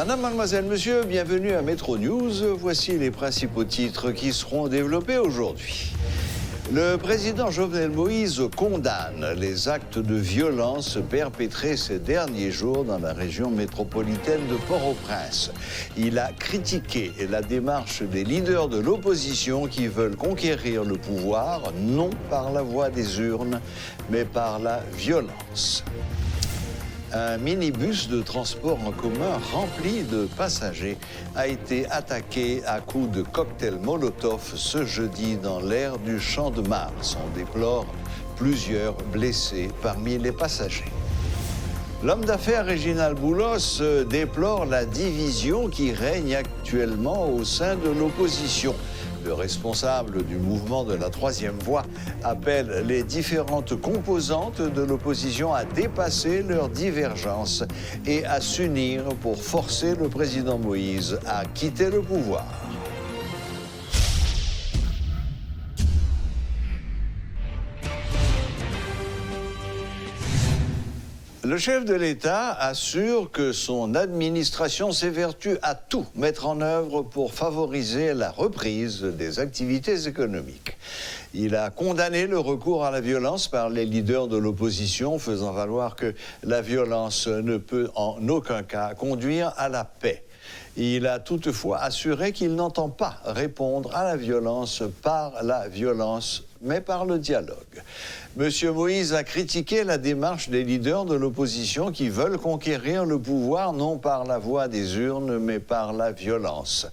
Madame, mademoiselle, monsieur, bienvenue à Métro News. Voici les principaux titres qui seront développés aujourd'hui. Le président Jovenel Moïse condamne les actes de violence perpétrés ces derniers jours dans la région métropolitaine de Port-au-Prince. Il a critiqué la démarche des leaders de l'opposition qui veulent conquérir le pouvoir, non par la voie des urnes, mais par la violence. Un minibus de transport en commun rempli de passagers a été attaqué à coups de cocktail Molotov ce jeudi dans l'aire du Champ de Mars. On déplore plusieurs blessés parmi les passagers. L'homme d'affaires Réginald Boulos déplore la division qui règne actuellement au sein de l'opposition. Le responsable du mouvement de la troisième voie appelle les différentes composantes de l'opposition à dépasser leurs divergences et à s'unir pour forcer le président Moïse à quitter le pouvoir. Le chef de l'État assure que son administration s'évertue à tout mettre en œuvre pour favoriser la reprise des activités économiques. Il a condamné le recours à la violence par les leaders de l'opposition, faisant valoir que la violence ne peut en aucun cas conduire à la paix. Il a toutefois assuré qu'il n'entend pas répondre à la violence par la violence, mais par le dialogue. Monsieur Moïse a critiqué la démarche des leaders de l'opposition qui veulent conquérir le pouvoir non par la voie des urnes, mais par la violence.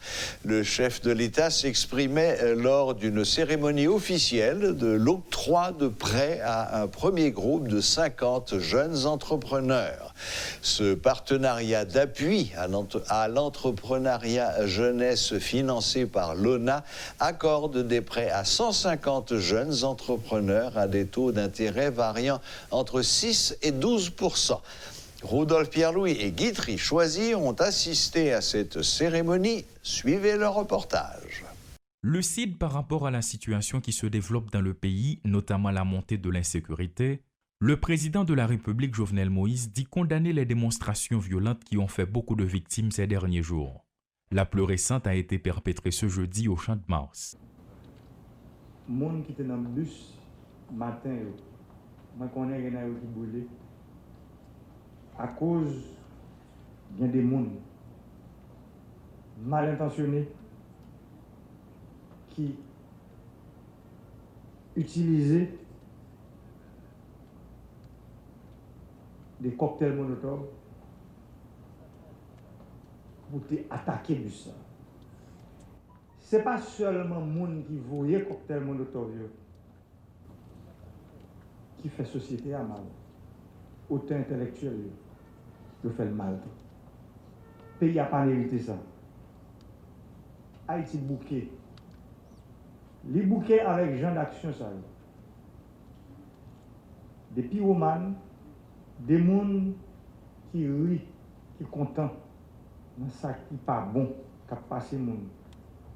Le chef de l'État s'exprimait lors d'une cérémonie officielle de l'octroi de prêts à un premier groupe de 50 jeunes entrepreneurs. Ce partenariat d'appui à l'entrepreneuriat jeunesse financé par l'ONA accorde des prêts à 150 jeunes entrepreneurs à des taux d'intérêt variant entre 6 et 12%. Rudolf Pierre-Louis et Guitry Choisy ont assisté à cette cérémonie. Suivez le reportage. Lucide par rapport à la situation qui se développe dans le pays, notamment la montée de l'insécurité, le président de la République Jovenel Moïse dit condamner les démonstrations violentes qui ont fait beaucoup de victimes ces derniers jours. La plus récente a été perpétrée ce jeudi au Champ de Mars. Monde qui était dans le bus matin, je connais des gens qui brûlent à cause bien des gens mal intentionnés qui utilisaient des cocktails Molotov pour attaquer le bus. Ce n'est pas seulement les gens qui voyaient les cocktails Molotov qui fait société à mal. Autant intellectuel, qui fait le mal. Le pays n'a pas mérité ça. Haïti bouquet. Les bouquets avec gens d'action, ça. Des pyromanes, des gens qui rient, qui sont contents. Dans ça qui n'est pas bon, qui a passé le monde.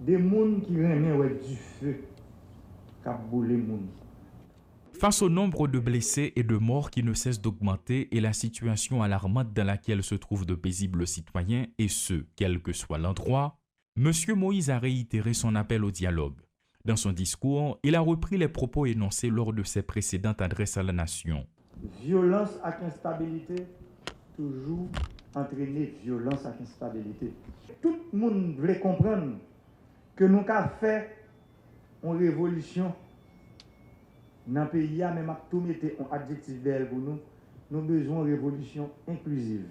Des gens qui remettent du feu, qui a boulé le monde. Face au nombre de blessés et de morts qui ne cessent d'augmenter et la situation alarmante dans laquelle se trouvent de paisibles citoyens, et ce, quel que soit l'endroit, M. Moïse a réitéré son appel au dialogue. Dans son discours, il a repris les propos énoncés lors de ses précédentes adresses à la nation. Violence avec instabilité, toujours entraîner violence avec instabilité. Tout le monde voulait comprendre que nous avons fait une révolution dans le pays, même à tout mettre un adjectif bel pour nous, nous avons besoin d'une révolution inclusive.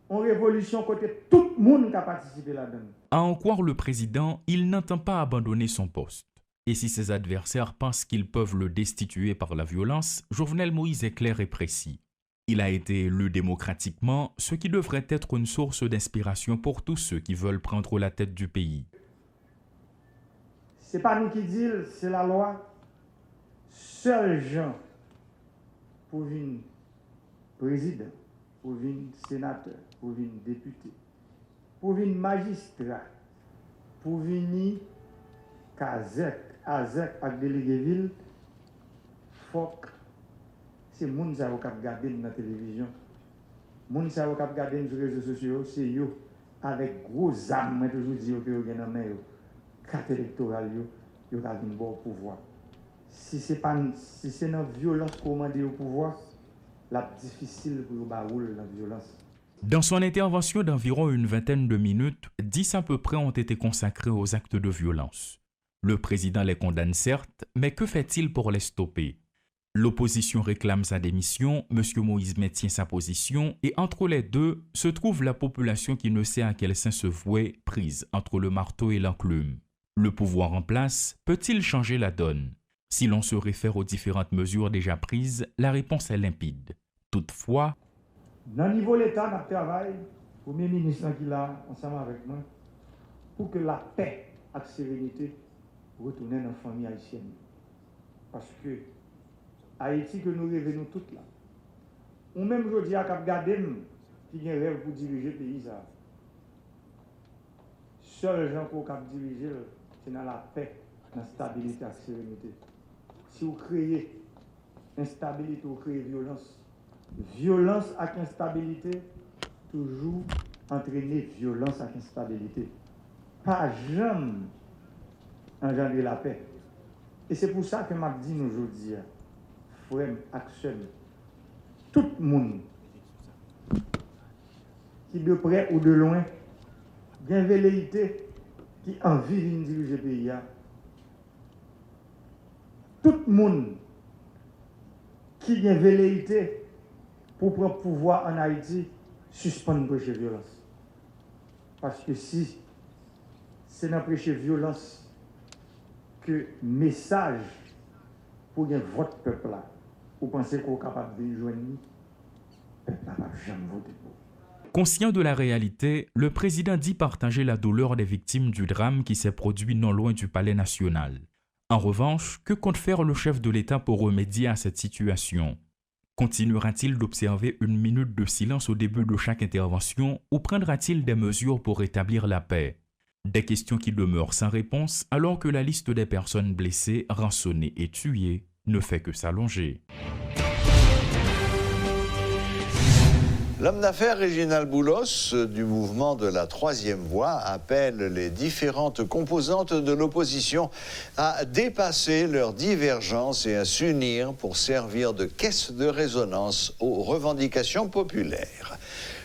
Une révolution côté tout le monde qui a participé là-dedans. À en croire le président, il n'entend pas abandonner son poste. Et si ses adversaires pensent qu'ils peuvent le destituer par la violence, Jovenel Moïse est clair et précis. Il a été élu démocratiquement, ce qui devrait être une source d'inspiration pour tous ceux qui veulent prendre la tête du pays. Ce n'est pas nous qui disons, c'est la loi. Seuls gens pour venir président, pour venir sénateur, pour venir député, pour venir magistrat, pour venir Kazek, Azek avec délégué ville, faut que c'est les gens qui regardent dans la télévision, les gens qui regardent sur les réseaux sociaux, c'est eux avec gros âmes, moi toujours dire que vous avez dans main carte électorale, vous avez un bon pouvoir. Si c'est dans violence commandée au pouvoir, la difficile pour vous barouler la violence. Dans son intervention d'environ une vingtaine de minutes, 10 à peu près ont été consacrés aux actes de violence. Le président les condamne certes, mais que fait-il pour les stopper? L'opposition réclame sa démission, M. Moïse maintient sa position et entre les deux se trouve la population qui ne sait à quel sein se vouer, prise entre le marteau et l'enclume. Le pouvoir en place peut-il changer la donne? Si l'on se réfère aux différentes mesures déjà prises, la réponse est limpide. Toutefois, dans le niveau de l'État, nous travaillons, le Premier ministre qui est là, ensemble avec moi, pour que la paix et la sérénité retournent dans la famille haïtienne. Parce que Haïti que nous rêvons toutes là. Ou même aujourd'hui, à Cap Gadem, qui a un rêve pour diriger le pays. Seuls les gens qui ont dirigé, c'est dans la paix, dans la stabilité et la sérénité. Si vous créez instabilité, vous créez violence. Violence avec instabilité, toujours entraîner violence avec instabilité. Pas jamais engendrer la paix. Et c'est pour ça que je dis aujourd'hui, frère, action, tout le monde, qui de près ou de loin, a une velléité qui a envie de diriger le pays. Tout le monde qui a une velléité pour prendre pouvoir en Haïti, suspendre le prêcher violence. Parce que si c'est dans le prêcher violence que message pour votre peuple là, vous pensez qu'on est capable de joindre, le peuple n'a jamais voté pour. conscient de la réalité, le président dit partager la douleur des victimes du drame qui s'est produit non loin du Palais national. En revanche, que compte faire le chef de l'État pour remédier à cette situation? Continuera-t-il d'observer une minute de silence au début de chaque intervention ou prendra-t-il des mesures pour rétablir la paix? Des questions qui demeurent sans réponse alors que la liste des personnes blessées, rançonnées et tuées ne fait que s'allonger. L'homme d'affaires Réginald Boulos du mouvement de la Troisième Voie appelle les différentes composantes de l'opposition à dépasser leurs divergences et à s'unir pour servir de caisse de résonance aux revendications populaires.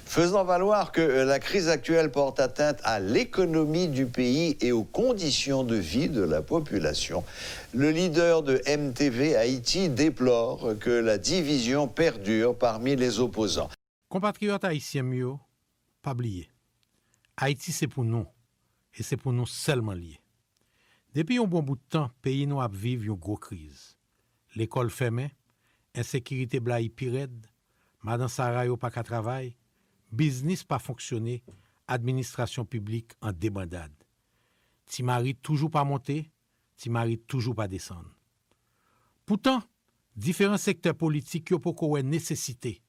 Faisant valoir que la crise actuelle porte atteinte à l'économie du pays et aux conditions de vie de la population, le leader de MTV Haïti déplore que la division perdure parmi les opposants. Compatriotes haïtiens mieux, pas oublier. Haïti c'est pour nous et c'est pour nous seulement lié. Depuis un bon bout de temps, pays nous a vivre une grosse crise. L'école fermée, insécurité blaï pirède, madame Sarah yo pas qu'à travail, business pas fonctionner, administration publique en débandade. Timari toujours pas monter, Timari toujours pas descendre. Pourtant, différents secteurs politiques yo poko wè nécessité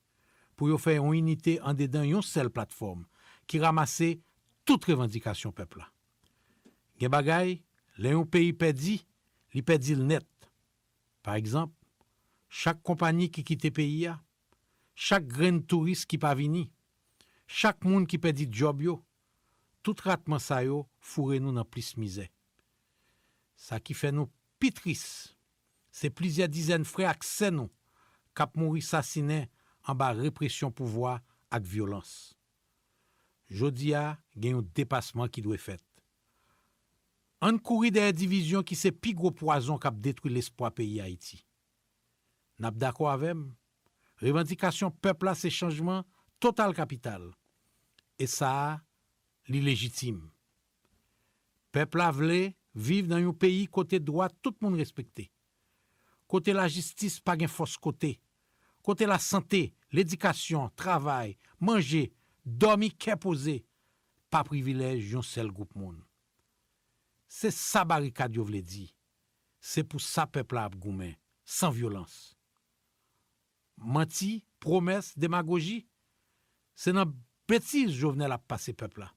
pour faire une unité en dedans une seule plateforme qui ramasse toute revendication peuple. Gen bagay, le un pays perdi, li perdi le net. Par exemple, chaque compagnie qui quitte le pays, chaque grain touriste qui pas vini, chaque monde qui perdi job yo, tout traitement ça yo fourre nous dans plus misère. Ça qui fait nous pitris, c'est plusieurs dizaines frères accès nous k'ap mouri assassiné en bas répression pouvoir ak violence. Jodi a gen un dépassement qui doit fait. On courir des divisions qui c'est pi gros poison k'ap détruit l'espoir pays Haïti. N'ap d'accord avec revendication peuple là c'est changement total capital. Et ça l'illégitime. Peuple là vle vivre dans un pays côté droit tout le monde respecté. Côté la justice pas gen force côté. Côté la santé, l'éducation, travail, manger, dormir, qu'est posé, pas privilège yon seul groupe monde. C'est ça barricade yo vle di. C'est pour ça peuple a goumen, sans violence. Menti, promesse, démagogie, c'est dans bêtise Jovenel a passé peuple là.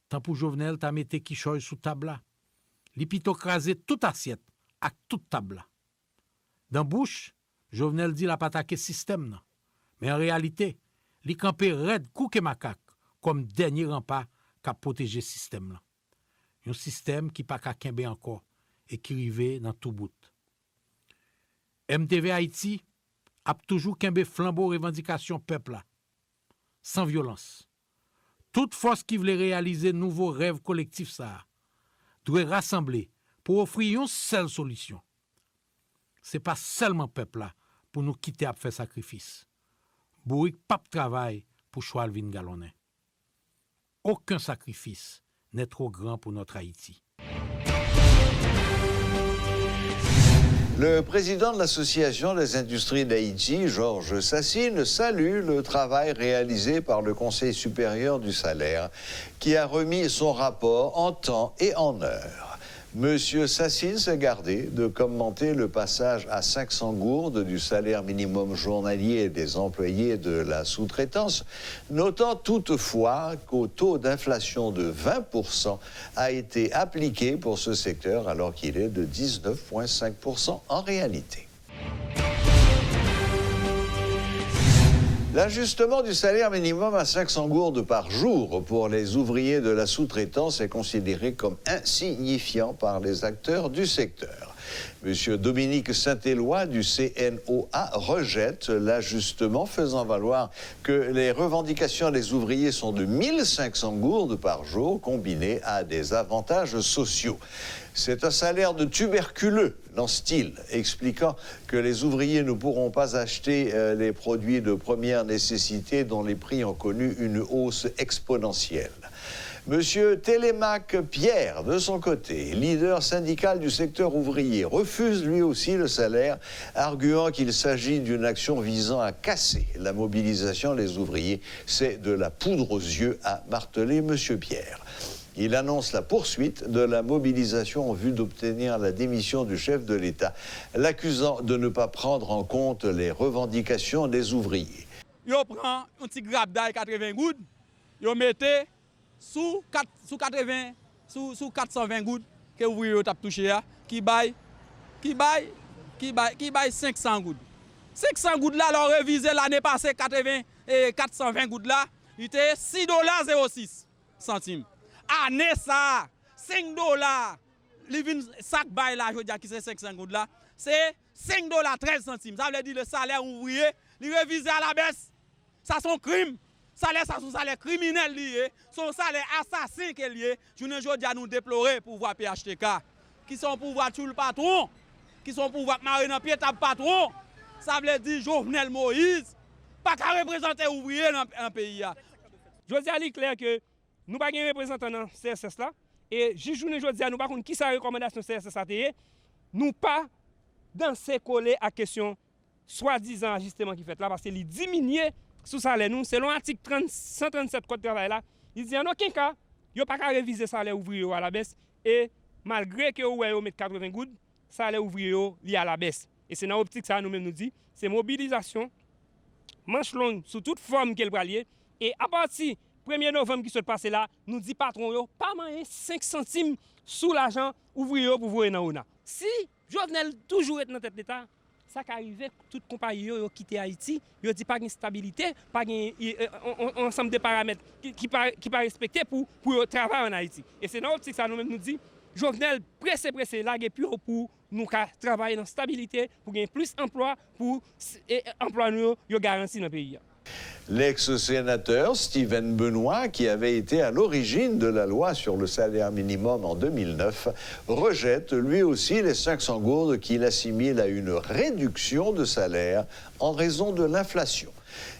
Tant pour Jovenel t'a mette quichoy sous table là. Li pito krasé toute assiette ak toute table là. Dans bouche Jovenel dit la pas attaquer système non. Mais en réalité, li campé red kouke makak comme dernier rempart qui a protégé le système là. Un système qui pas qu'à kembe encore et qui rive dans tout bout. MTV Haïti a toujours kembe flambeau revendication peuple là, sans violence. Toute force qui voulait réaliser nouveau rêve collectif ça doit rassembler pour offrir une seule solution. C'est pas seulement peuple là pour nous quitter à faire sacrifice. Bourrique pas travail pour choisir vin galonné. Aucun sacrifice n'est trop grand pour notre Haïti. Le président de l'Association des industries d'Haïti, Georges Sassine, salue le travail réalisé par le Conseil supérieur du salaire, qui a remis son rapport en temps et en heure. Monsieur Sassine s'est gardé de commenter le passage à 500 gourdes du salaire minimum journalier des employés de la sous-traitance, notant toutefois qu'au taux d'inflation de 20% a été appliqué pour ce secteur alors qu'il est de 19,5% en réalité. L'ajustement du salaire minimum à 500 gourdes par jour pour les ouvriers de la sous-traitance est considéré comme insignifiant par les acteurs du secteur. Monsieur Dominique Saint-Éloi du CNOA rejette l'ajustement, faisant valoir que les revendications des ouvriers sont de 1500 gourdes par jour combinées à des avantages sociaux. C'est un salaire de tuberculeux, lance-t-il, expliquant que les ouvriers ne pourront pas acheter les produits de première nécessité dont les prix ont connu une hausse exponentielle. Monsieur Télémaque Pierre, de son côté, leader syndical du secteur ouvrier, refuse lui aussi le salaire, arguant qu'il s'agit d'une action visant à casser la mobilisation des ouvriers. C'est de la poudre aux yeux, a martelé monsieur Pierre. Il annonce la poursuite de la mobilisation en vue d'obtenir la démission du chef de l'État, l'accusant de ne pas prendre en compte les revendications des ouvriers. Yo prend un petit grappe d'ail 80 gouttes, yo mettez sous 420 gouttes que ouvrier t'a touché qui baille 500 gouttes. 500 gouttes là, alors révisé l'année passée 420 gouttes là, il était $6,06 centimes. Année ça, $5, living sac bail là, je dis qui c'est 500 gouttes là, c'est $5,13 centimes. Ça veut dire le salaire ouvrier, il révisé à la baisse. Ça son crime. Salaire ça son salaire criminel lié, son salaire assassin qui est lié. Je ne dis à nous déplorer pouvoir PHTK qui sont pouvoir tuer le patron, qui sont pouvoir marrer dans pied table patron. Ça veut dire Jovenel Moïse pas qu'à représenter ouvrier dans un pays. Je dis à lui clair que nous pas un représentant dans CSS là et journée jodi nous pas qui sa recommandation CSS a été nous pas danser coller à question soi-disant ajustement qui fait là parce que il diminue sous salaire nous selon article 137 code travail là il dit en aucun cas yo pas qu'à réviser salaire ouvrier à la baisse et malgré que yo met 80 gouttes salaire ouvrier li à la baisse et c'est dans optique ça nous même nous dit c'est mobilisation manche longue sous toute forme qu'elle bralier et à partir 1er novembre qui se passe là, nous dit patron yo pas manger 5 centimes sous l'argent ouvrier pour voir dans ONA. Si Jovenel toujours être dans tête d'État, ça qui arrive toute compagnie yo quitter Haïti, yo dit pas de stabilité, pas un ensemble de paramètres qui pas respecté pour travailler en Haïti. Et c'est dans optique ça nous même nous dit Jovenel pressé laguer plus pour nous travailler dans stabilité pour gagner plus d'emplois pour emploi nous yo garanti dans le pays. L'ex-sénateur Steven Benoît, qui avait été à l'origine de la loi sur le salaire minimum en 2009, rejette lui aussi les 500 gourdes qu'il assimile à une réduction de salaire en raison de l'inflation.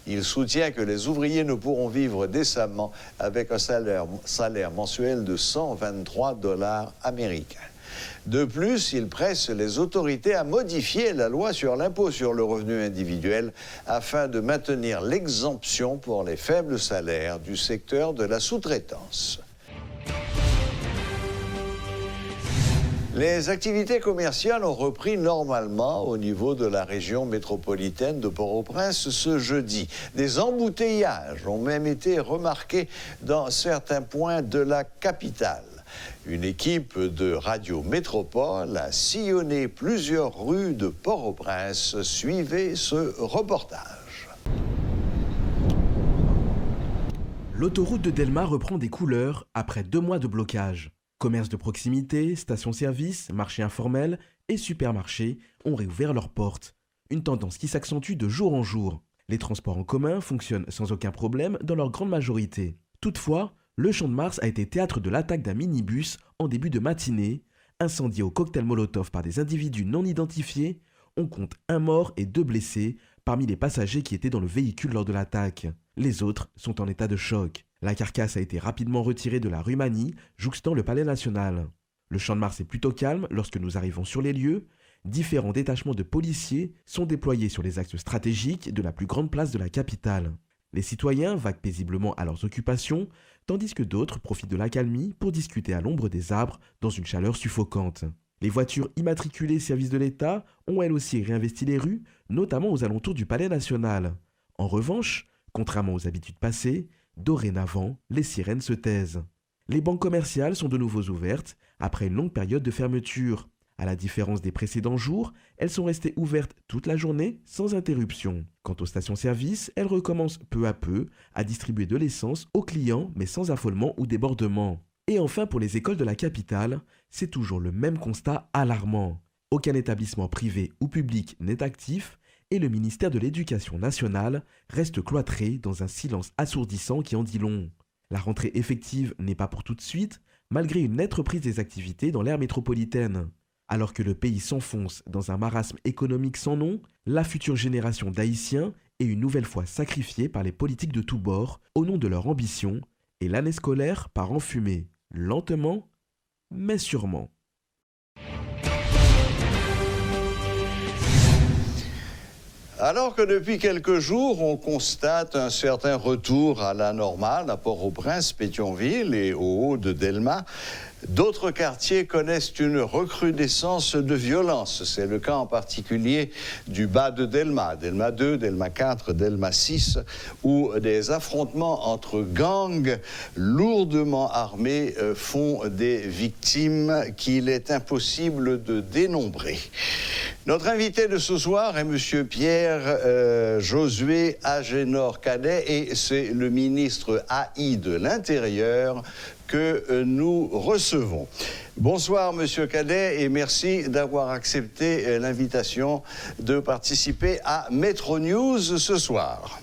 Il soutient que les ouvriers ne pourront vivre décemment avec un salaire mensuel de $123 américains. De plus, il presse les autorités à modifier la loi sur l'impôt sur le revenu individuel afin de maintenir l'exemption pour les faibles salaires du secteur de la sous-traitance. Les activités commerciales ont repris normalement au niveau de la région métropolitaine de Port-au-Prince ce jeudi. Des embouteillages ont même été remarqués dans certains points de la capitale. Une équipe de Radio Métropole a sillonné plusieurs rues de Port-au-Prince. Suivez ce reportage. L'autoroute de Delma reprend des couleurs après 2 mois de blocage. Commerces de proximité, stations-service, marchés informels et supermarchés ont réouvert leurs portes. Une tendance qui s'accentue de jour en jour. Les transports en commun fonctionnent sans aucun problème dans leur grande majorité. Toutefois, le Champ de Mars a été théâtre de l'attaque d'un minibus en début de matinée, incendié au cocktail Molotov par des individus non identifiés. On compte 1 mort et 2 blessés parmi les passagers qui étaient dans le véhicule lors de l'attaque. Les autres sont en état de choc. La carcasse a été rapidement retirée de la rue Mani, jouxtant le Palais national. Le Champ de Mars est plutôt calme lorsque nous arrivons sur les lieux. Différents détachements de policiers sont déployés sur les axes stratégiques de la plus grande place de la capitale. Les citoyens vaquent paisiblement à leurs occupations, tandis que d'autres profitent de l'accalmie pour discuter à l'ombre des arbres dans une chaleur suffocante. Les voitures immatriculées service de l'État ont elles aussi réinvesti les rues, notamment aux alentours du Palais national. En revanche, contrairement aux habitudes passées, dorénavant, les sirènes se taisent. Les banques commerciales sont de nouveau ouvertes après une longue période de fermeture. À la différence des précédents jours, elles sont restées ouvertes toute la journée sans interruption. Quant aux stations-service, elles recommencent peu à peu à distribuer de l'essence aux clients mais sans affolement ou débordement. Et enfin pour les écoles de la capitale, c'est toujours le même constat alarmant. Aucun établissement privé ou public n'est actif et le ministère de l'Éducation nationale reste cloîtré dans un silence assourdissant qui en dit long. La rentrée effective n'est pas pour tout de suite, malgré une nette reprise des activités dans l'aire métropolitaine. Alors que le pays s'enfonce dans un marasme économique sans nom, la future génération d'Haïtiens est une nouvelle fois sacrifiée par les politiques de tous bords au nom de leur ambition, et l'année scolaire part en fumée, lentement, mais sûrement. Alors que depuis quelques jours, on constate un certain retour à la normale à Port-au-Prince, Pétionville et au haut de Delma, d'autres quartiers connaissent une recrudescence de violence. C'est le cas en particulier du bas de Delma, Delma 2, Delma 4, Delma 6, où des affrontements entre gangs lourdement armés font des victimes qu'il est impossible de dénombrer. Notre invité de ce soir est M. Pierre Josué Agénor-Cadet et c'est le ministre AI de l'Intérieur que nous recevons. Bonsoir, Monsieur Cadet, et merci d'avoir accepté l'invitation de participer à Metro News ce soir.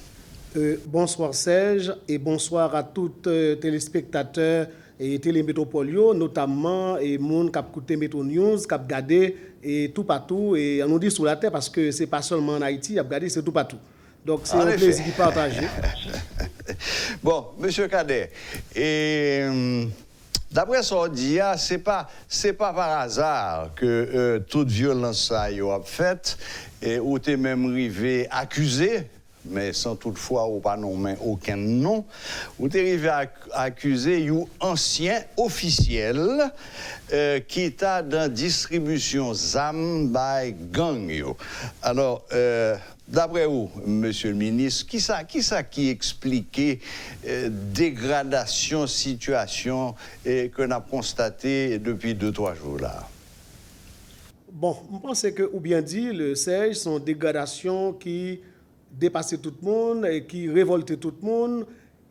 Bonsoir Serge, et bonsoir à tous téléspectateurs et télémétropoliaux, notamment et monde qui a écouté Metro News, qui a regardé et tout partout, et on nous dit sur la terre parce que c'est pas seulement en Haïti, il a regardé, c'est tout partout. Donc c'est un plaisir de partager. Bon, Monsieur Cadet, et d'après ce qu'on dit, c'est pas par hasard que toute violence a faite, et où t'es même arrivé accusé, mais sans toutefois ou pas nommer aucun nom, où t'es arrivé à accuser un ancien officiel qui t'a dans distribution ZAM by gang. Alors, d'après vous, Monsieur le ministre, qui expliquait dégradation, situation que l'on a constatée depuis 2-3 jours là? Bon, je pense que, ou bien dit, le Serge, sont dégradations qui dépassent tout le monde, et qui révoltent tout le monde,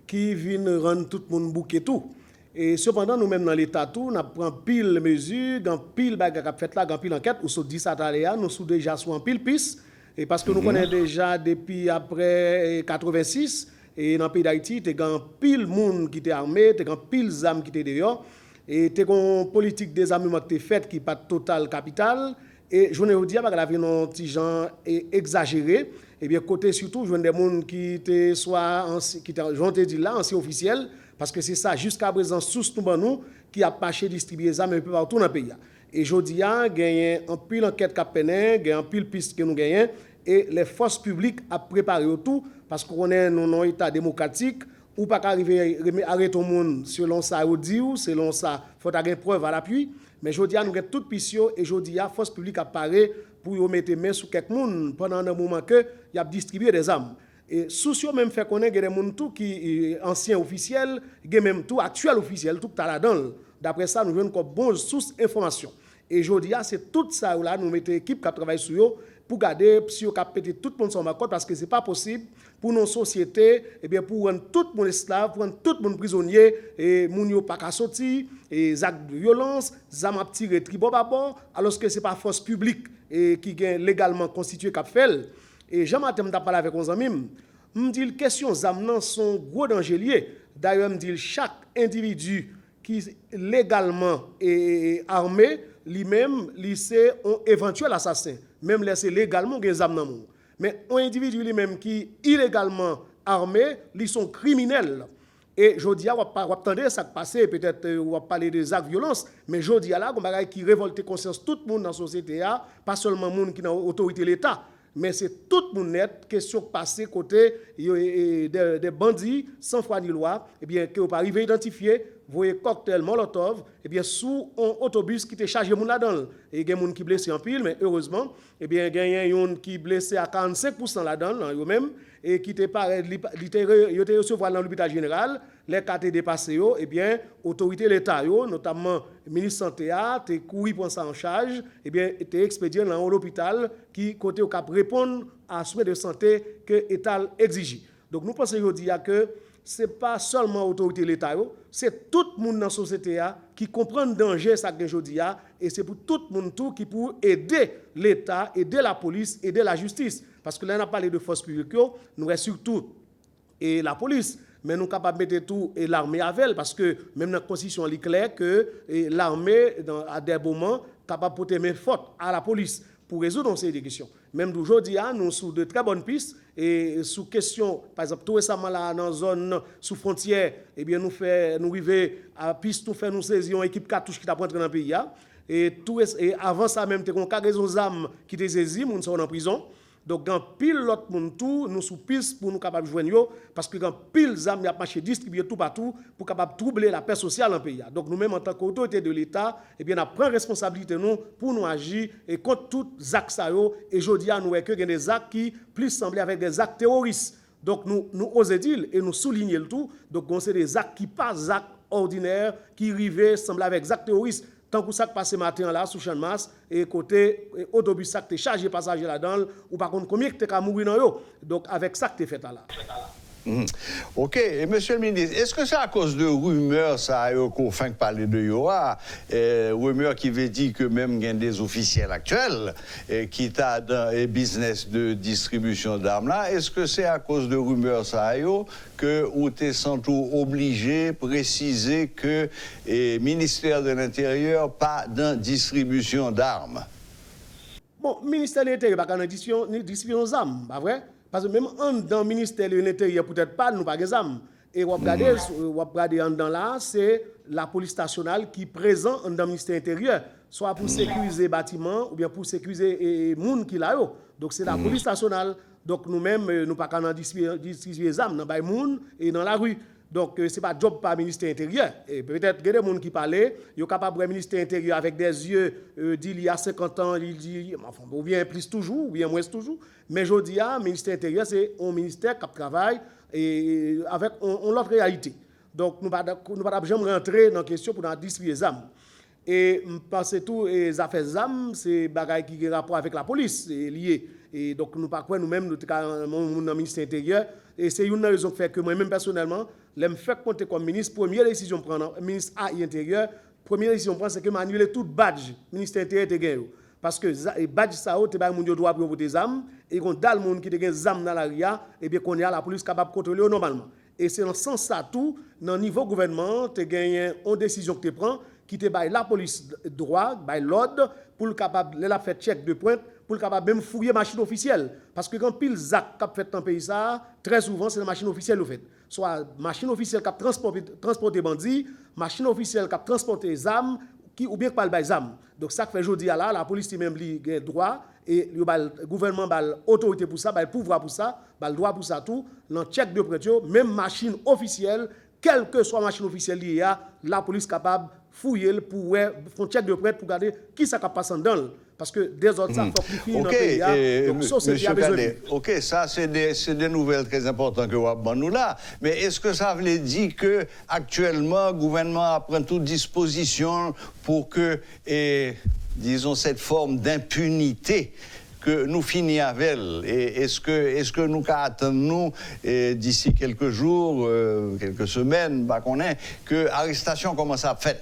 qui viennent rendre tout le monde bouquet tout. Et cependant, nous-mêmes dans l'État, tout, nous prenons pile mesures, dans pile bagarre fait là, dans pile enquête, ou sur 10 à nous sommes déjà sur un pile piste. Et parce que nous connaissons déjà depuis après 86, et dans le pays d'Haïti, il y a pile monde qui était armé, il y a pile d'armes qui étaient dehors, et il y a une politique des armements qui est faite qui n'est pas total capital. Et je ne vous dis pas que la vie non petit gens exagéré. Et bien côté surtout, je vois des gens qui étaient soit qui étaient dit là ancien officiel, parce que c'est ça jusqu'à présent sous nous qui a marché distribuer les armes un peu partout dans le pays. Et je dis a gagné un pile enquête qu'a peine, gagné un pile piste que nous gagnons, et les forces publiques a préparé tout parce qu'on est dans un état démocratique ou pas arriver à arrêter tout le monde selon ça ou dit ou selon ça faut avoir preuve à l'appui. Mais je dis à nous avons toute pission et je dis à force publique apparaît pour mettre main sur quelqu'un pendant un moment que y a distribué des armes. Et sociaux même fait connaître des gens tout qui ancien officiel, même tout actuel officiel tout là dedans. D'après ça nous avons comme bonne source information. Et je dis c'est tout ça là nous mettons équipe qui travaille sur eux pour garder si on péter tout le monde sur ma côte parce que c'est pas possible pour nos sociétés pour rendre tout le monde esclave, pour rendre tout le monde prisonnier et moun yo pas qu'à sortir et actes de violence, zam a tiré tribo babo alors que c'est pas force publique et qui est légalement constituée qu'a fait. Et Jean-Martin m'a parlé avec nos amis, me dit question zam nan sont gros danger lié. D'ailleurs me dit chaque individu qui est légalement armé lui-même c'est un éventuel assassin même laissé légalement des armes dans monde. Mais un individu lui-même qui illégalement armé, ils sont criminels. Et je dis, on va attendre ça passer, peut-être on va parler des actes de violence, mais je dis là, on qui révolte conscience tout le monde dans la société, pas seulement le monde qui est dans l'autorité de l'État, mais c'est tout le monde net, question passée côté des bandits sans foi ni loi, et bien, qui n'ont pas arrivé à identifier, vous voyez cocktail Molotov, et bien, sous un autobus qui était chargé de monde là-dedans. Et il y a des gens qui blessés en pile, mais heureusement, et bien, il y a des gens qui blessés à 45% là-dedans, eux-mêmes, et qui étaient recevoir dans l'hôpital général, les cas étaient dépassés, et bien, autorité de l'État, notamment le ministre de la Santé, a couru pour ça en charge, et bien, était expédié dans l'hôpital qui, côté au cap, répondre à soins de santé que l'État exige. Donc, nous pensons aujourd'hui que ce n'est pas seulement l'autorité de l'État, c'est tout le monde dans la société qui comprend le danger ça que aujourd'hui et c'est pour tout le monde qui peut aider l'État, aider la police, aider la justice. Parce que là, on a parlé de force publique, nous restons surtout et la police, mais nous sommes capables de mettre tout et l'armée avec elle, parce que même dans la Constitution, il est clair que l'armée, à des moments, est capable de porter main forte à la police pour résoudre ces questions. Même d'aujourd'hui, nous sommes de très bonnes pistes et sous question, par exemple, tout récemment là dans la zone sous frontière, eh bien nous arrivons à piste, nous saisissons une équipe cartouche qui t'a rentré dans le pays et avant ça même, tu as une cargaison d'armes qui t'a saisi, nous sommes en prison. Donc, quand pile l'autre monde tout, nous sous piste pour nous capables de joindre parce que quand pile zam y a marché distribué tout partout pour capable troubler la paix sociale dans le pays. Donc nous même en tant qu'autorité de l'État, eh bien on prend responsabilité nous pour nous agir et contre tous les actes ça yo et jodi a nous que des actes qui plus semblent avec des actes terroristes. Donc nous osons dire et nous souligner le tout. Donc c'est des actes qui pas actes ordinaires qui arrivent semblent avec des actes terroristes. Tant que ça passe matin là sous champ de masse et côté autobus ça qui chargé passager là-dedans ou par contre combien que tu as mourir dans yo. Donc avec ça que tu fait là. OK. Et monsieur le ministre, est-ce que c'est à cause de rumeurs, ça, qu'on fait parler de Yoa, rumeurs qui veut dire que même il y a des officiels actuels qui ont dans business de distribution d'armes là, est-ce que c'est à cause de rumeurs, ça, que vous êtes sans tout obligé de préciser que le ministère de l'Intérieur pas dans distribution d'armes? Bon, le ministère de l'Intérieur pas dans distribution d'armes, pas vrai? Parce que même dans le ministère de l'Intérieur, peut-être pas, nous pas des armes. Et on regarder en dedans là, c'est la police nationale qui est présente dans le ministère de l'Intérieur, soit pour sécuriser les bâtiments ou bien pour sécuriser les gens qui là. Donc c'est la police nationale. Donc nous-mêmes, nous pas qu'à distribuer les armes dans les gens et dans la rue. Donc, ce n'est pas job par le ministère intérieur. Et peut-être qu'il y a des gens qui parlent, ils sont capables de ministère intérieur avec des yeux d'il y a 50 ans, il dit, enfin, ou bien plus toujours, ou bien moins toujours. Mais je dis, le ministère intérieur, c'est un ministère qui travaille et avec l'autre réalité. Donc, nous ne pouvons jamais rentrer dans la question pour distribuer les armes. Et je pense que tous les affaires d'armes, c'est des choses qui ont rapport avec la police, lié. Et donc, nous ne nous-mêmes, nous sommes dans le ministère intérieur. Et c'est une raison qui fait que moi-même, personnellement, je me fais compter comme ministre. Première décision prendre, ministre A et intérieur, première décision prendre, c'est que m'annuler tout badge ministère intérieur te gagne. Parce que badge ça, tu as mon droit pour voter des armes. Et quand dans le monde qui a des armes dans la RIA, et bien qu'on a la police capable de contrôler normalement. Et c'est dans ce sens ça tout, dans le niveau gouvernement, tu as gagné une décision que tu prends, qui te baille la police droit, baille l'ordre, pour le capable de la faire check de pointe, pour le capable même fouiller machine officielle. Parce que quand pile ZAC qui fait dans le pays, ça, très souvent, c'est la machine officielle qui fait. Soit machine officielle qui transporte bandits, machine officielle qui transporte les armes, ou bien qui parle des armes. Donc ça fait aujourd'hui là, la police même a droit, et le gouvernement a l'autorité pour ça, a le pouvoir pour ça, a le droit pour ça tout, dans le check de prête, même machine officielle, quelle que soit la machine officielle liée, la police est capable de fouiller pour faire un check de prête pour regarder qui ça passe dedans. Parce que des autres, ça faut plus finir dans le pays. Donc, Monsieur Cadet, OK, ça, c'est des nouvelles très importantes que vous avez nous là. Mais est-ce que ça veut dire qu'actuellement, le gouvernement prend toute disposition pour que, disons, cette forme d'impunité que nous finissons avec elle? Et est-ce que nous attendons d'ici quelques jours, quelques semaines, bah, qu'on ait, que l'arrestation commence à faire?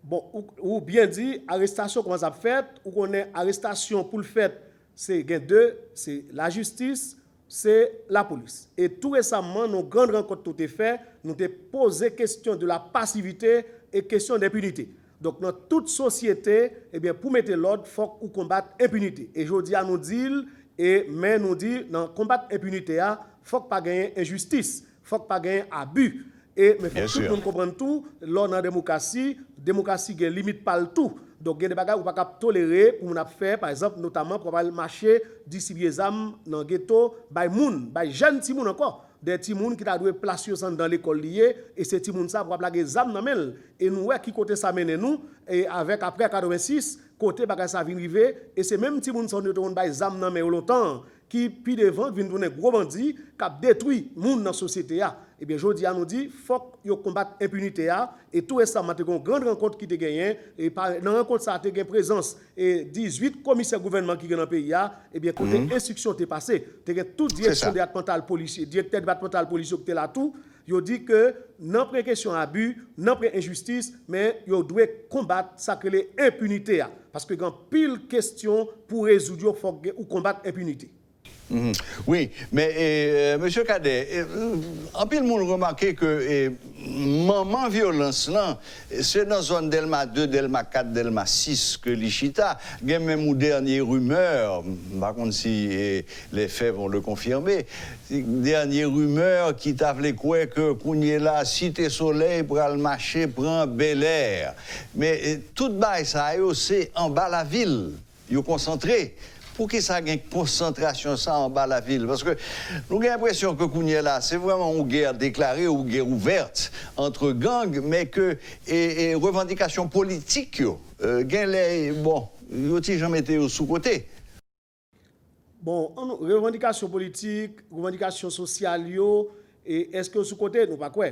Bon, ou bien dit, arrestation commence à faire, ou qu'on ait arrestation pour le fait, c'est deux, c'est la justice, c'est la police. Et tout récemment, nos grandes rencontres tout est fait, nous avons posé question de la passivité et question d'impunité. Donc, dans toute société, eh bien, pour mettre l'ordre, il faut qu'on combatte l'impunité. Et je dis à nous dire, mais nous dit, dans combattre l'impunité, il faut pas gagner injustice, il faut pas gagner abus. Et mais faut tout le monde comprendre tout, là dans la démocratie ne limite pas le tout. Donc il y a des bagages qu'on ne peut pas tolérer pour nous faire, par exemple, notamment pour aller marcher, distribuer des armes dans le ghetto, by moun, by jeunes petits moun encore. Des petits moun qui t'a dû placer dans l'école liée, et ces petits moun ça pour plaguer des armes dans mêle. Et nous, qui côté ça mène nous, et avec après 86, côté bagage ça vient arriver, et c'est même petits moun sont de des armes dans mêle longtemps, qui puis devant viennent donner gros bandits, qui détruit moun dans la société. Eh bien, je dis à nous dit, faut qu'on combatte l'impunité. Et tout récemment, il y a une grande rencontre qui a gagné. Et dans la rencontre, ça a eu présence et 18 commissaires gouvernement qui sont dans le pays. Eh bien, côté instruction est passée. Il y a toute direction départementale policier, directeur départemental policier qui est là tout. Il dit que non pas question d'abus, non pas injustice, mais il doit combattre ça que l'impunité. Parce que quand pile question pour résoudre, il faut combattre l'impunité. Oui, mais M. Cadet, en pile monde remarqué que moment violence là, c'est dans la zone Delma 2, Delma 4, Delma 6 que l'Ichita, il y a même une dernière rumeur, par contre si les faits vont le confirmer, dernière rumeur qui t'a fait quoi que Kouniela, Cité Soleil, pour le marché, prend Bel Air. Mais tout bail ça, c'est en bas la ville, il est concentré. Pour que ça ait une concentration ça en bas de la ville? Parce que nous avons l'impression que Kouniela, c'est vraiment une guerre déclarée ou une guerre ouverte entre gangs, mais que et revendications politiques, bon, ils n'ont jamais été sous-côté. Bon, revendications politiques, revendications sociales, est-ce que sous-côté, nous pas quoi?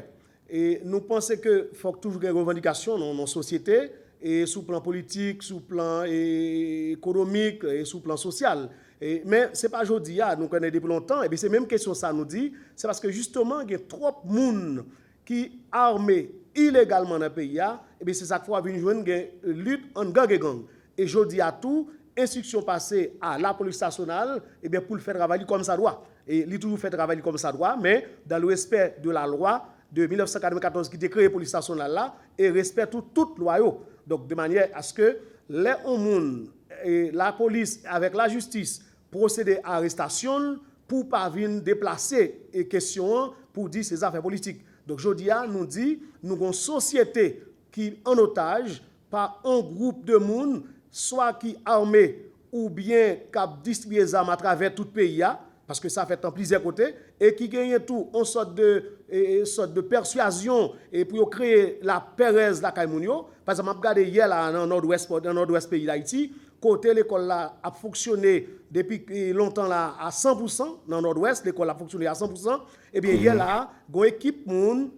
Et nous pensons qu'il faut toujours des revendications dans nos sociétés. Et sous plan politique, sous plan économique, et sous plan social. Mais ce n'est pas aujourd'hui, nous connaissons depuis longtemps, et c'est même question ça nous dit, c'est parce que justement, il y a trop de monde qui armés illégalement dans le pays, et c'est ça qu'il faut venir une lutte en gang et gang. Et je dis à tout, instruction passée à la police nationale, et bien pour le faire travailler comme ça doit. Et il toujours fait travailler comme ça doit, mais dans le respect de la loi de 1994 qui a créé la police nationale là, et respect toute loi. Donc, de manière à ce que les hommes et la police, avec la justice, procèdent à l'arrestation pour pas venir déplacer les questions pour dire ces affaires politiques. Donc, je dis, nous dit, nous avons une société qui est en otage par un groupe de monde, soit qui armé ou bien qui distribue des armes à travers tout le pays, parce que ça fait en plusieurs côtés, et qui gagne tout en sorte de persuasion et pour créer la Perez la Caïmounio. Par exemple, je regarde hier là, dans le nord-ouest pays d'Haïti, côté l'école là a fonctionné depuis longtemps là à 100%, dans le nord-ouest, l'école a fonctionné à 100%, et bien hier là, il y a une équipe,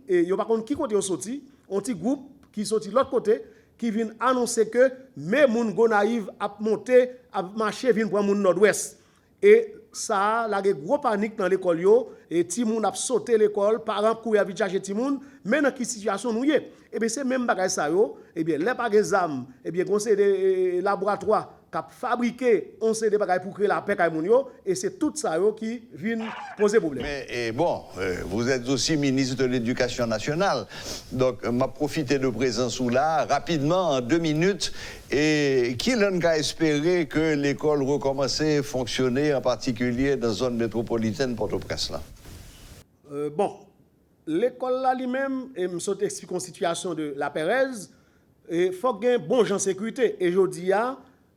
et il y a par contre qui côté sorti, un petit groupe qui sorti de l'autre côté, qui vient annoncer que mes moun gonaïve a monté, a marché, vient pour le nord-ouest. Et ça, la gros panique dans l'école, et Timoun a sauté l'école, parents courir à chercher Timoun, mais dans quelle situation nous y est? Et bien, c'est même bagage ça, et bien, les bagages d'armes, et bien, on sait des laboratoires qui ont fabriqué, on sait des bagages pour créer la paix, et c'est tout ça qui vient poser problème. Mais bon, vous êtes aussi ministre de l'Éducation nationale, donc m'a profité de présence là, rapidement, en 2 minutes, et qui l'a espéré que l'école recommence à fonctionner, en particulier dans la zone métropolitaine Port-au-Prince là? Bon, l'école là lui-même, et me saute expliquer une situation de la Perez, il faut qu'il y ait un bon genre de sécurité. Et je dis,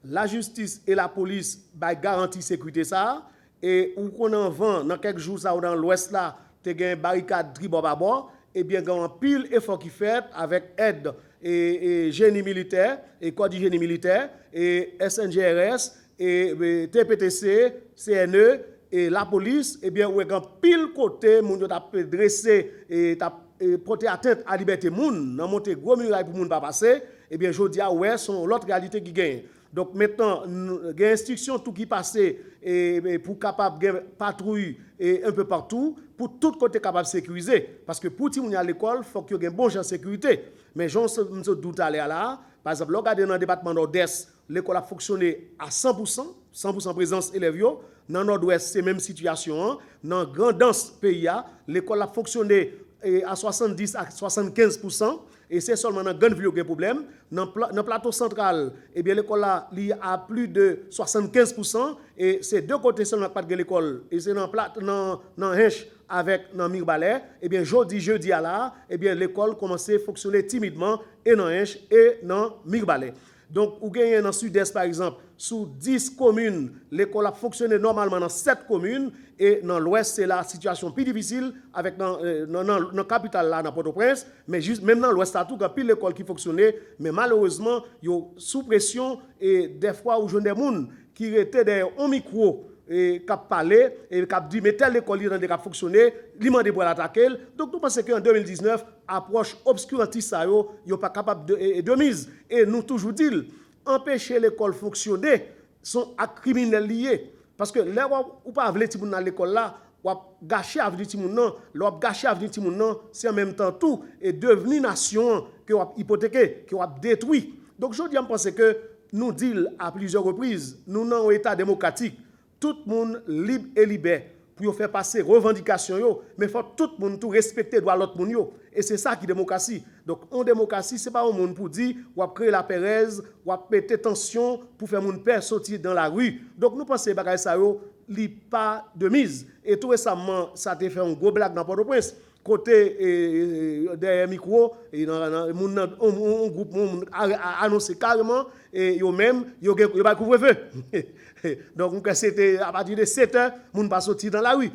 la justice et la police garantissent la sécurité ça. Et où qu'on en vend, dans quelques jours, ça, ou dans l'ouest là, tu as une barricade tribord à bord, et bien, il y a un pile effort qui fait avec aide et génie militaire, et corps du génie militaire, et SNGRS, et TPTC, CNE, et la police, eh bien, où est un pile côté, moun yo t'a dressé et t'a porté atteinte à la liberté moun, nan monté gros muraille pour moun pas passer, eh bien, je dis ouais, sont l'autre réalité qui gagne. Donc maintenant, il y a instruction tout qui passait et pour capable de patrouille et un peu partout, pour tout côté capable de sécuriser. Parce que pour tout le monde à l'école, il faut qu'il y ait un bon genre de sécurité. Mais j'en doute aller là. Par exemple, regardez dans le département nord-est, l'école a fonctionné à 100% présence élèves. Dans le nord-ouest, c'est la même situation. Dans le grand dense pays, l'école a fonctionné à 70 à 75%. Et c'est seulement dans Grande Ville qu'il y a un problème. Dans le plateau central, eh bien, l'école a plus de 75%. Et c'est deux côtés seulement pas de l'école. Et c'est dans Hinch avec dans Mirbalais. Eh bien, jeudi à là, eh bien, l'école commençait à fonctionner timidement et dans Hinch et dans Mirbalais. Donc, vous gagnez dans le sud-est, par exemple, sous 10 communes, l'école a fonctionné normalement dans 7 communes. Et dans l'ouest, c'est la situation plus difficile avec dans la capitale, là, dans Port-au-Prince. Mais juste, même dans l'ouest, il y a pile l'école qui fonctionnait. Mais malheureusement, il y a sous pression. Et des fois, où je des gens qui étaient derrière un micro et qui parlaient et qui dit, mais telle école qui a fonctionné, ils demandent pour l'attaquer. Donc, nous pensons qu'en 2019, approche obscurantiste, ils sont pas capables de mise. Et nous toujours disons, empêcher l'école de fonctionner sont à criminels liés. Parce que là, ou pas vle ti moun dans l'école là, ou gâcher avenir ti moun nan, l'op gâcher avenir ti moun nan, c'est en même temps tout et devenir nation que ou hypothéquer, que ou détruit. Donc je dis on pense que nous disons à plusieurs reprises, nous dans un état démocratique, tout le monde libre et libère pour faire passer revendications, mais il faut tout le monde tout respecter droit l'autre monde. Et c'est ça qui est démocratie. Donc, en démocratie, ce n'est pas un monde pour dire, ou créer la pérèse, ou péter tension pour faire mon père sortir dans la rue. Donc, nous pensons que ça n'est pas de mise. Et tout récemment, ça a fait un gros blague dans Port-au-Prince. Côté derrière micro, et un groupe a annoncé carrément, et eux-mêmes, ils n'ont pas couvre-feu. Donc, c'était à partir de 7 heures, les gens ne pas sortir dans la rue.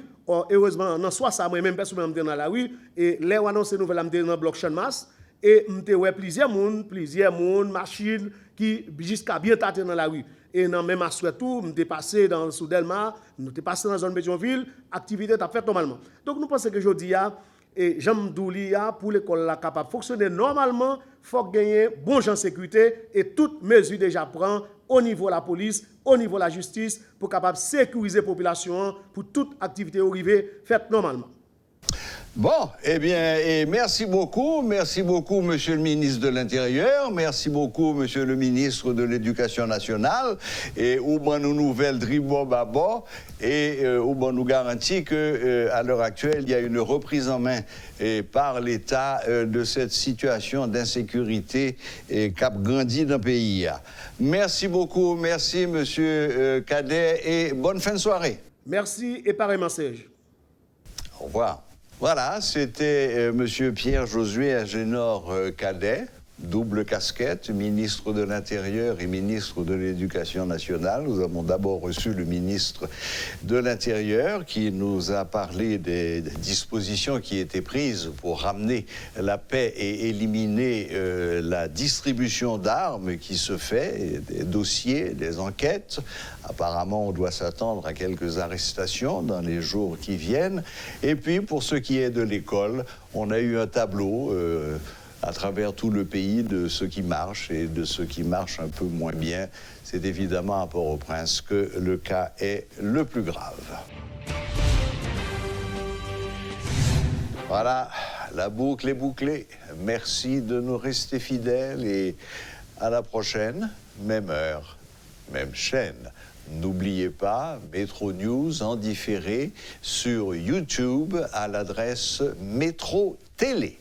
Heureusement, dans soit ça, moi-même, personne dans la rue, et là, on annonce nouvelle dans le bloc Chanmas, et on a plusieurs machines, qui jusqu'à bien tâter dans la rue. Et dans même à tout, on est passé dans le Soudelma, on est passé dans la zone Bétionville, l'activité a fait normalement. Donc, nous pensons que aujourd'hui, et Jean Doulia, pour l'école capable de fonctionner normalement, il faut gagner bon gens de sécurité et toutes mesures déjà prend au niveau de la police, au niveau de la justice, pour capable sécuriser la population pour toute activité arrivée faite normalement. Bon, eh bien, et merci beaucoup, Monsieur le ministre de l'Intérieur, merci beaucoup, Monsieur le ministre de l'Éducation nationale, et où nous nouvelles dribo babo, et où nous garantit que à l'heure actuelle, il y a une reprise en main par l'État de cette situation d'insécurité qui a grandi dans le pays. Merci beaucoup, merci, Monsieur Cadet, et bonne fin de soirée. Merci et pareillement, Serge. Au revoir. Voilà, c'était Monsieur Pierre-Josué Agénor Cadet, double casquette, ministre de l'Intérieur et ministre de l'Éducation nationale. Nous avons d'abord reçu le ministre de l'Intérieur qui nous a parlé des dispositions qui étaient prises pour ramener la paix et éliminer la distribution d'armes qui se fait, des dossiers, des enquêtes. Apparemment, on doit s'attendre à quelques arrestations dans les jours qui viennent. Et puis, pour ce qui est de l'école, on a eu un tableau à travers tout le pays de ce qui marche et de ce qui marche un peu moins bien. C'est évidemment à Port-au-Prince que le cas est le plus grave. Voilà, la boucle est bouclée. Merci de nous rester fidèles et à la prochaine, même heure, même chaîne. N'oubliez pas, Métro News en différé sur YouTube à l'adresse Métro Télé.